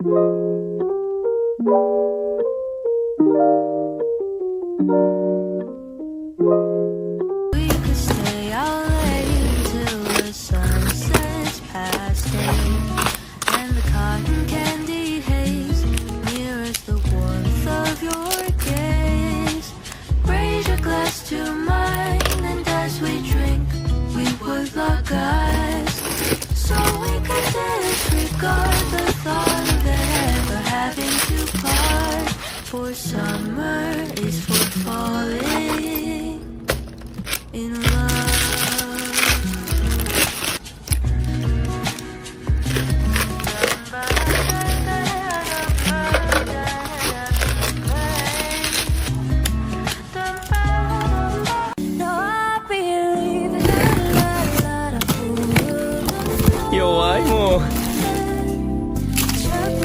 We could stay out late till the sun sets past eight, and the cotton candy haze mirrors the warmth of your gaze. Raise your glass to mine, and as we drink, we would lock eyes, so we could disregard the thought of ever having to part. For summer is for falling in love. No, I believe in Yêu ái mồ.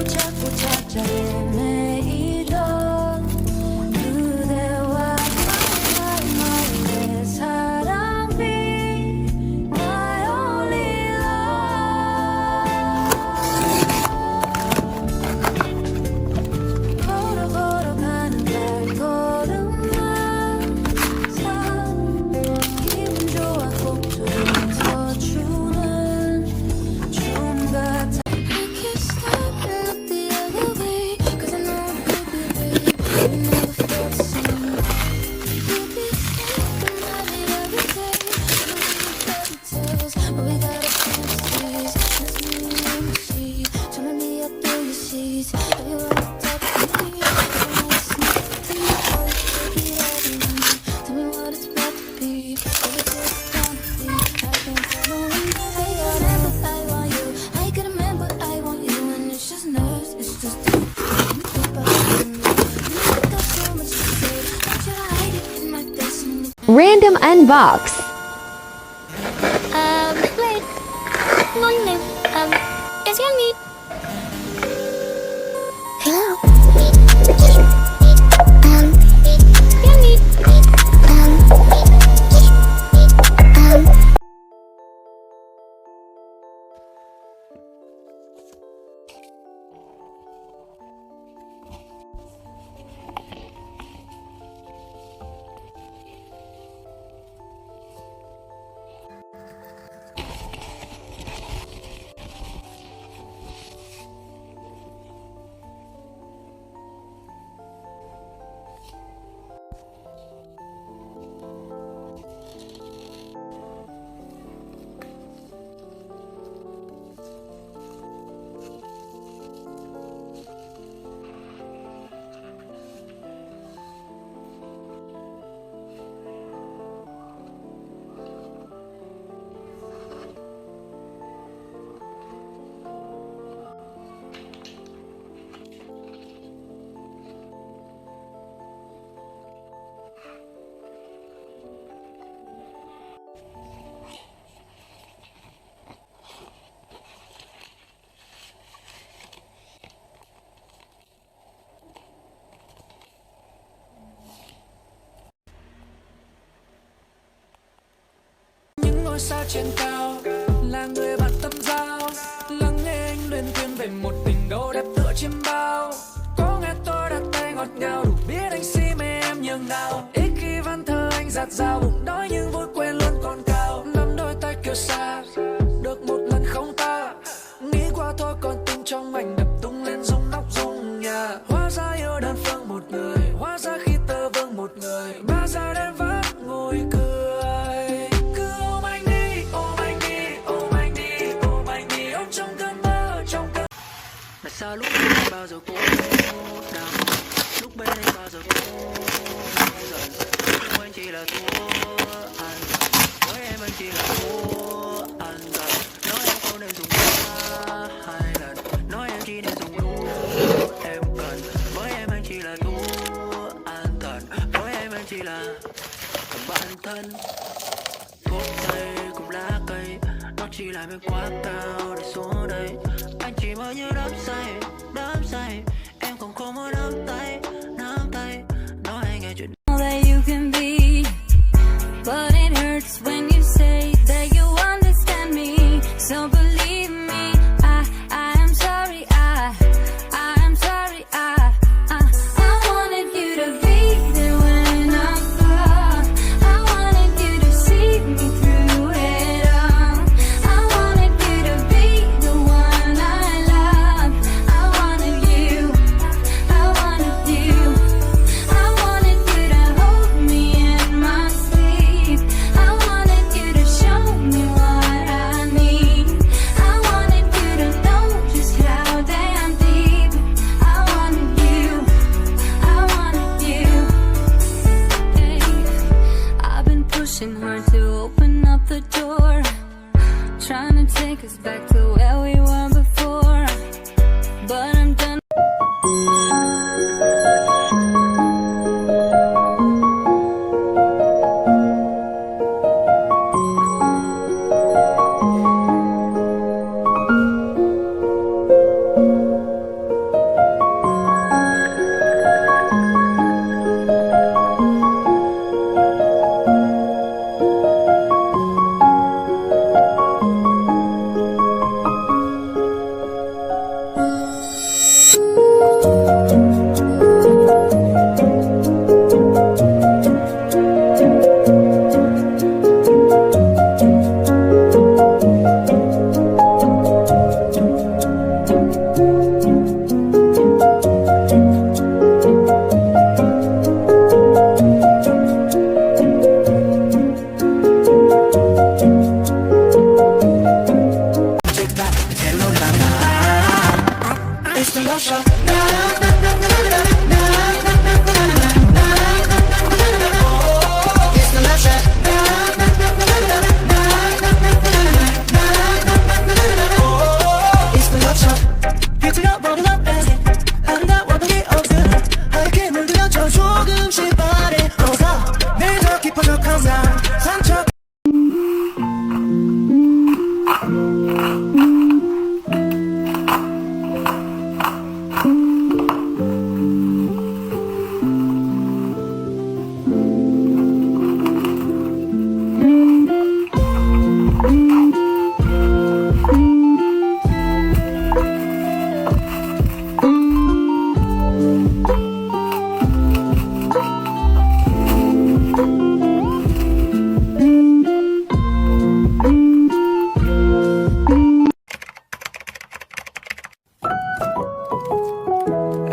자꾸 찾아 헤매이던 그대와 나의 사랑 be my only love. 걸어가는 발걸음만 기분 좋아 꼭 들어서주는 춤 같아. I can't stop and look the other way, 'cause I know it could be real. We never felt the same. You'll be thinking about it every day. Fairy tales, but we got our fantasies. There's new energy, turning me up through your sheets. Have you ever touched me? Tell me how you feel it every night. Tell me what it's meant to be. Is it just gonna be? I can't follow another. I never I want you. I can remember I want you, and it's just nerves. It's just Random Unbox. Wait. Morning. Is your need? Hello. Your need. Ngôi sao trên cao là người bạn tâm giao, lắng nghe anh luyên thuyên về một tình đâu đẹp tựa chim bao. Có nghe tôi đặt tay ngọt ngào, đủ biết anh si mê em nhường nào. Ít khi văn thơ anh dạt dào, bụng đói nhưng vui quên luôn còn cao. Nắm đôi tay kêu xa, được một lần không ta. Nghĩ qua thôi còn tim trong anh đập tung lên rung nóc rung nhà. Hóa ra yêu đơn phương một người, hóa ra khi tơ vương một người. Ba ra đến vắt ngồi cười. Sao lúc bên anh bao giờ cô đau, lúc bên anh bao giờ cô giận. Nhưng anh chỉ là thua anh, với em anh chỉ là thua anh giận. Nói em không nên dùng quá 2 lần, nói em chỉ nên dùng lúc em cần. Với em anh chỉ là thua anh cần, với em anh chỉ là bản thân. Thuốc tây cùng lá cây, nó chỉ làm em quá cao để xuống đây. Anh chỉ mơ như đắm say, em còn không muốn nắm tay, nói anh nghe chuyện. that you can be, but it hurts when you say that you understand me. So believe me, I am sorry, the love shot. It's the love shot. It's the love shot. 빛이가 버리는 뺏기 아름다워도 기억들 하얗게 물들여져 조금씩 발에 오가 내일 더 깊어져 항상 상처.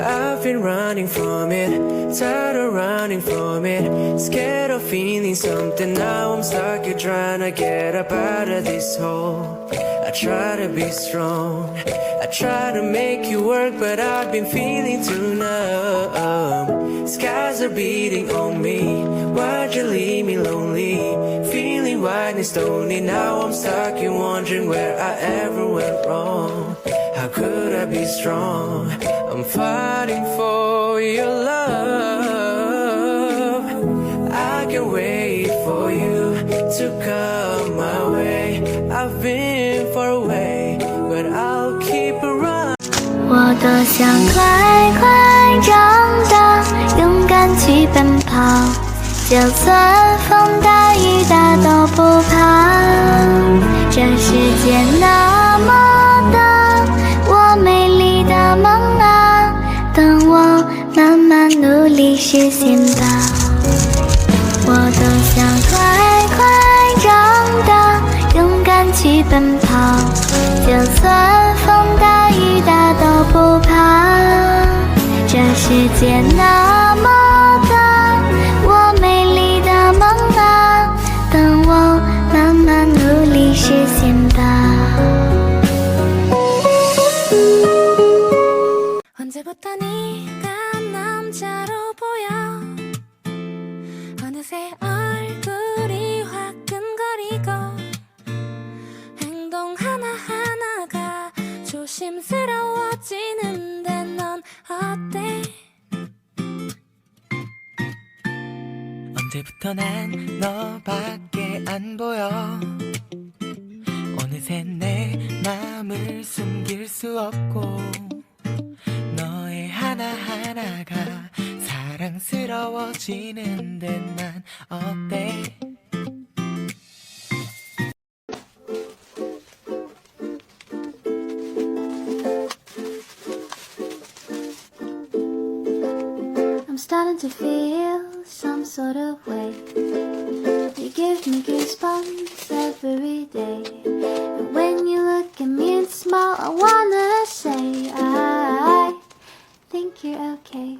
I've been running from it, tired of running from it, scared of feeling something. Now I'm stuck here trying to get up out of this hole. I try to be strong, I try to make you work, but I've been feeling too numb. Skies are beating on me, why'd you leave me lonely? Feeling wide and stony, now I'm stuck here wondering where I ever went wrong. How could I be strong? I'm fighting for your love. I can wait for you to come my way. I've been far away, but I'll keep running. 我多想快快长大，勇敢去奔跑，就算风大雨大都不怕。这世界那么大，我美丽的梦啊，等我慢慢努力实现吧。我多想快快长大，勇敢去奔跑，就算风大雨大都不怕。这世界那么大，我美丽的梦啊，等我慢慢努力实现吧。 언제부터 네가 남자로 보여 어느새 얼굴이 화끈거리고 행동 하나하나가 조심스러워지는데 넌 어때? 언제부터 난 너밖에 안 보여 어느새 내 맘을 숨길 수 없고 너의 하나하나가 사랑스러워지는데 난 어때? I'm starting to feel some sort of way. You give me goosebumps every day. And when you look at me and smile, I wanna say I think you're okay.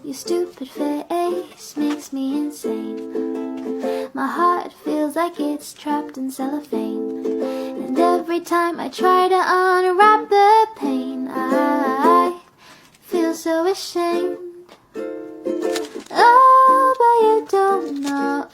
Your stupid face makes me insane. My heart feels like it's trapped in cellophane. And every time I try to unwrap the pain, I feel so ashamed. Oh, but you don't know